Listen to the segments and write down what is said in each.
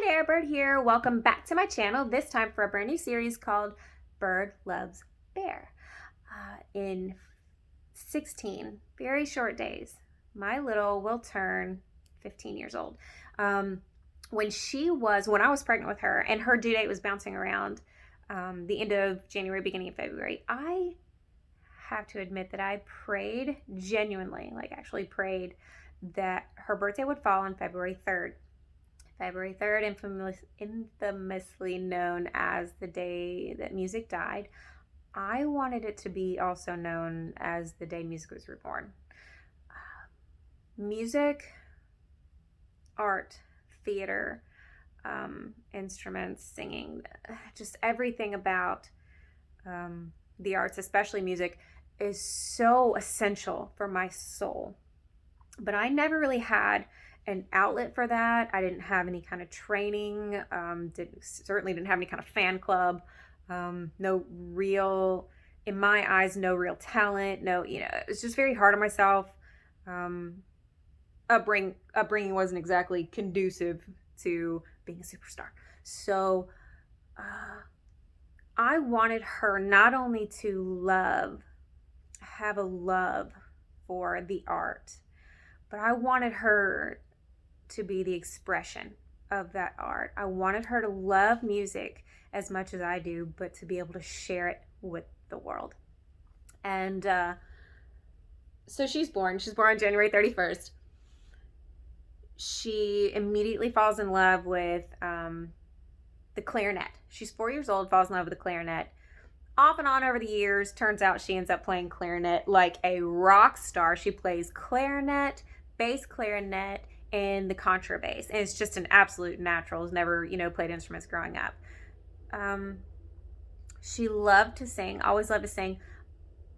there, Bird here. Welcome back to my channel, this time for a brand new series called Bird Loves Bear. In 16 very short days, my little will turn 15 years old. When I was pregnant with her and her due date was bouncing around the end of January, beginning of February, I have to admit that I prayed genuinely, actually prayed that her birthday would fall on February 3rd. February 3rd, infamously known as the day that music died. I wanted it to be also known as the day music was reborn. Music, art, theater, instruments, singing, just everything about the arts, especially music, is so essential for my soul. But I never really had an outlet for that. I didn't have any kind of training, certainly didn't have any kind of fan club, no real, in my eyes, no real talent, it was just very hard on myself. Upbringing wasn't exactly conducive to being a superstar. So I wanted her not only to have a love for the art, but I wanted her to be the expression of that art. I wanted her to love music as much as I do, but to be able to share it with the world. And so she's born. She's born on January 31st. She immediately falls in love with the clarinet. She's 4 years old, falls in love with the clarinet. Off and on over the years, turns out she ends up playing clarinet like a rock star. She plays clarinet, bass clarinet, and the contrabass. And it's just an absolute natural. Has never, played instruments growing up. She loved to sing, always loved to sing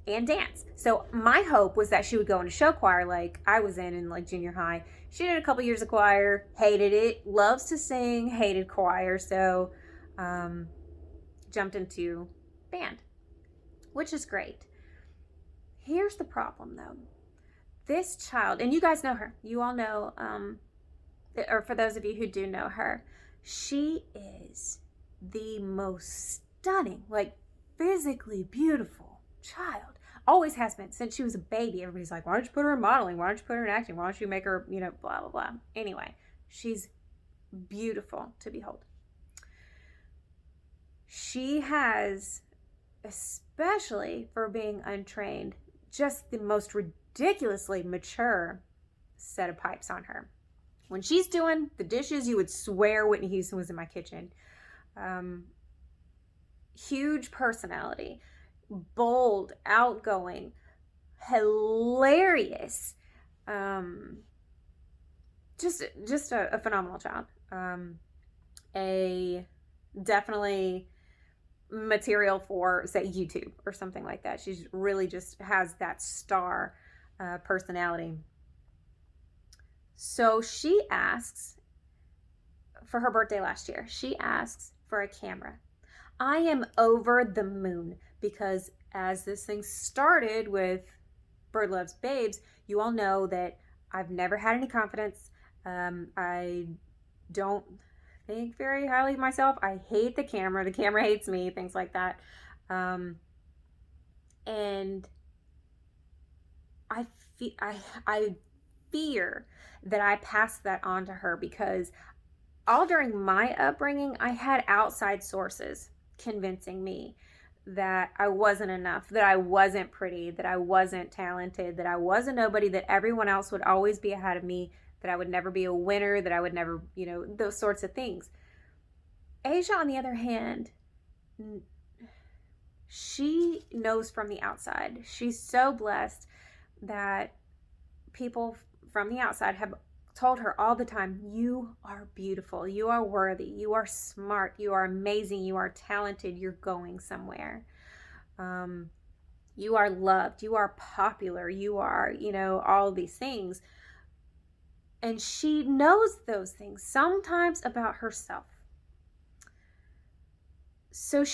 and dance. So my hope was that she would go into show choir like I was in junior high. She did a couple years of choir, hated it, loves to sing, hated choir. So jumped into band, which is great. Here's the problem though. This child, and you guys know her, you all know, or for those of you who do know her, she is the most stunning, physically beautiful child. Always has been since she was a baby. Everybody's like, why don't you put her in modeling? Why don't you put her in acting? Why don't you make her, blah, blah, blah. Anyway, she's beautiful to behold. She has, especially for being untrained, just the most ridiculously mature set of pipes on her. When she's doing the dishes, you would swear Whitney Houston was in my kitchen. Huge personality, bold, outgoing, hilarious. Just a phenomenal child. Definitely material for, say, YouTube or something like that. She's really just has that star personality. So she asks for her birthday last year. She asks for a camera. I am over the moon because as this thing started with Bird Loves Babes, you all know that I've never had any confidence. I don't think very highly of myself. I hate the camera. The camera hates me, things like that. And I fear that I passed that on to her because all during my upbringing, I had outside sources convincing me that I wasn't enough, that I wasn't pretty, that I wasn't talented, that I was a nobody, that everyone else would always be ahead of me, that I would never be a winner, that I would never, those sorts of things. Asia, on the other hand, she knows from the outside. She's so blessed that people from the outside have told her all the time, you are beautiful, you are worthy, you are smart, you are amazing, you are talented, you're going somewhere. You are loved, you are popular, you are, all these things. And she knows those things sometimes about herself. So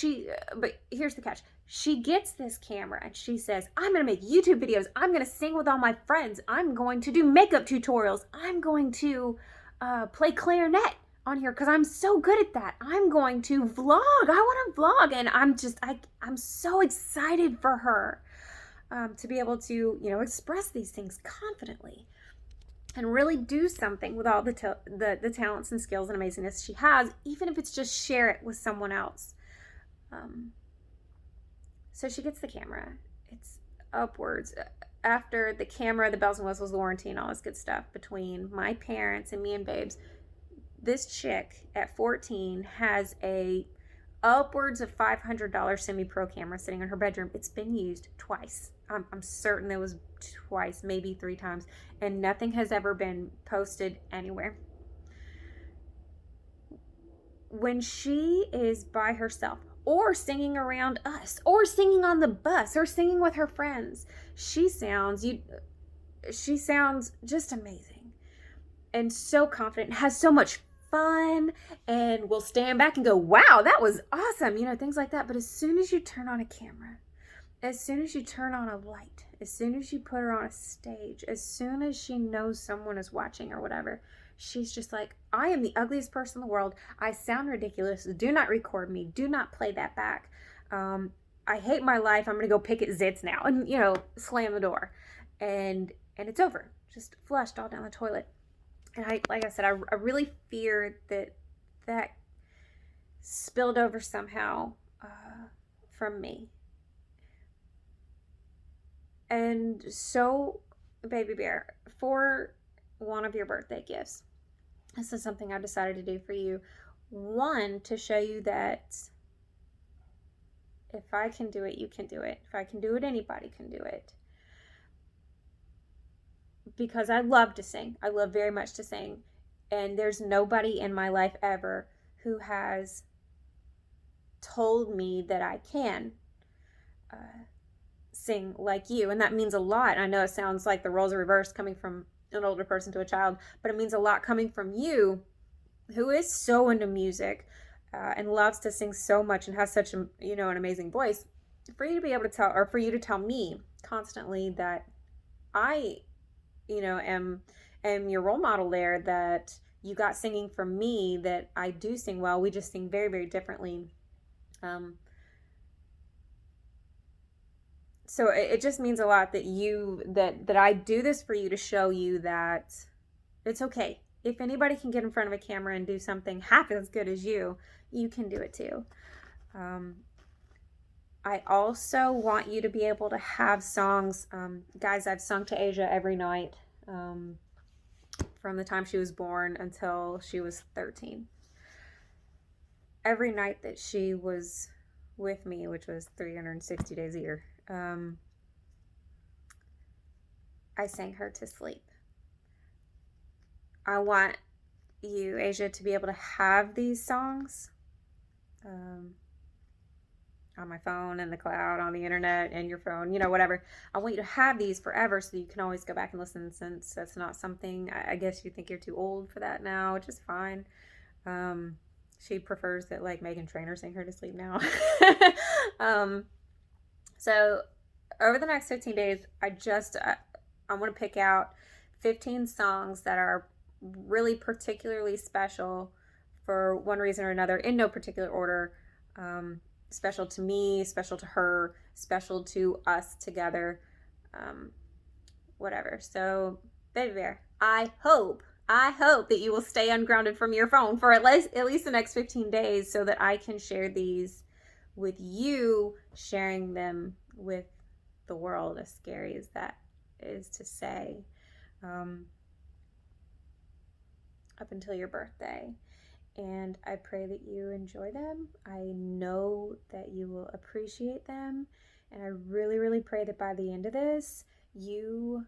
but here's the catch. She gets this camera and she says, I'm going to make YouTube videos. I'm going to sing with all my friends. I'm going to do makeup tutorials. I'm going to play clarinet. on here because I'm so good at that. I'm going to vlog. I want to vlog. And I'm so excited for her to be able to, express these things confidently and really do something with all the talents and skills and amazingness she has, even if it's just share it with someone else. So she gets the camera. It's upwards. After the camera, the bells and whistles, the warranty, and all this good stuff between my parents and me and Babes, this chick at 14 has a upwards of $500 semi-pro camera sitting in her bedroom. It's been used twice. I'm certain it was twice, maybe 3 times, and nothing has ever been posted anywhere. When she is by herself, or singing around us, or singing on the bus, or singing with her friends, she sounds just amazing and so confident, has so much fun, and will stand back and go, wow, that was awesome, things like that. But as soon as you turn on a camera, as soon as you turn on a light, as soon as you put her on a stage, as soon as she knows someone is watching or whatever, she's just like, I am the ugliest person in the world. I sound ridiculous. Do not record me. Do not play that back. I hate my life. I'm going to go pick at Zits now and, slam the door. And it's over. Just flushed all down the toilet. And like I said, I really fear that spilled over somehow from me. And so, Baby Bear, for one of your birthday gifts, this is something I decided to do for you. One, to show you that if I can do it, you can do it. If I can do it, anybody can do it. Because I love to sing. I love very much to sing. And there's nobody in my life ever who has told me that I can sing like you. And that means a lot. I know it sounds like the roles are reversed coming from an older person to a child, but it means a lot coming from you, who is so into music and loves to sing so much and has such an amazing voice, for you to be able to tell, or for you to tell me constantly that I am your role model there, that you got singing from me, that I do sing well. We just sing very, very differently. So it just means a lot that I do this for you, to show you that it's okay. If anybody can get in front of a camera and do something half as good as you can do it too. I also want you to be able to have songs. Guys, I've sung to Asia every night from the time she was born until she was 13. Every night that she was with me, which was 360 days a year, I sang her to sleep. I want you, Asia, to be able to have these songs on my phone, in the cloud, on the internet, in your phone, whatever. I want you to have these forever so you can always go back and listen, since that's not something, I guess you think you're too old for that now, which is fine. She prefers that like Meghan Trainor sing her to sleep now. So over the next 15 days, I want to pick out 15 songs that are really particularly special for one reason or another, in no particular order. Special to me, special to her, special to us together, whatever. So, Baby Bear, I hope that you will stay ungrounded from your phone for at least the next 15 days, so that I can share these with you, sharing them with the world, as scary as that is to say, up until your birthday. And I pray that you enjoy them. I know that you will appreciate them. And I really, really pray that by the end of this, you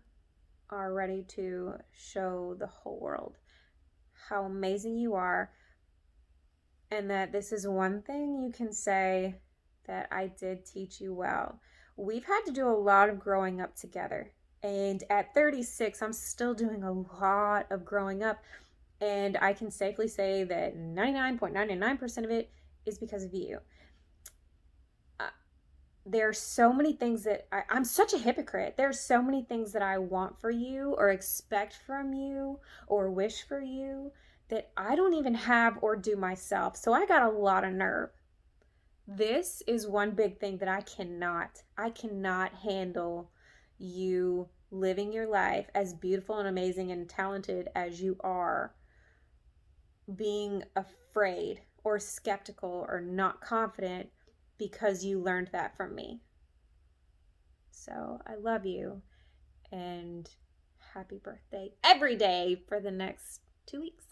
are ready to show the whole world how amazing you are. And that this is one thing you can say that I did teach you well. We've had to do a lot of growing up together. And at 36, I'm still doing a lot of growing up. And I can safely say that 99.99% of it is because of you. There are so many things that I'm such a hypocrite. There's so many things that I want for you, or expect from you, or wish for you, that I don't even have or do myself. So I got a lot of nerve. This is one big thing that I cannot handle you living your life as beautiful and amazing and talented as you are, being afraid or skeptical or not confident because you learned that from me. So I love you, and happy birthday every day for the next 2 weeks.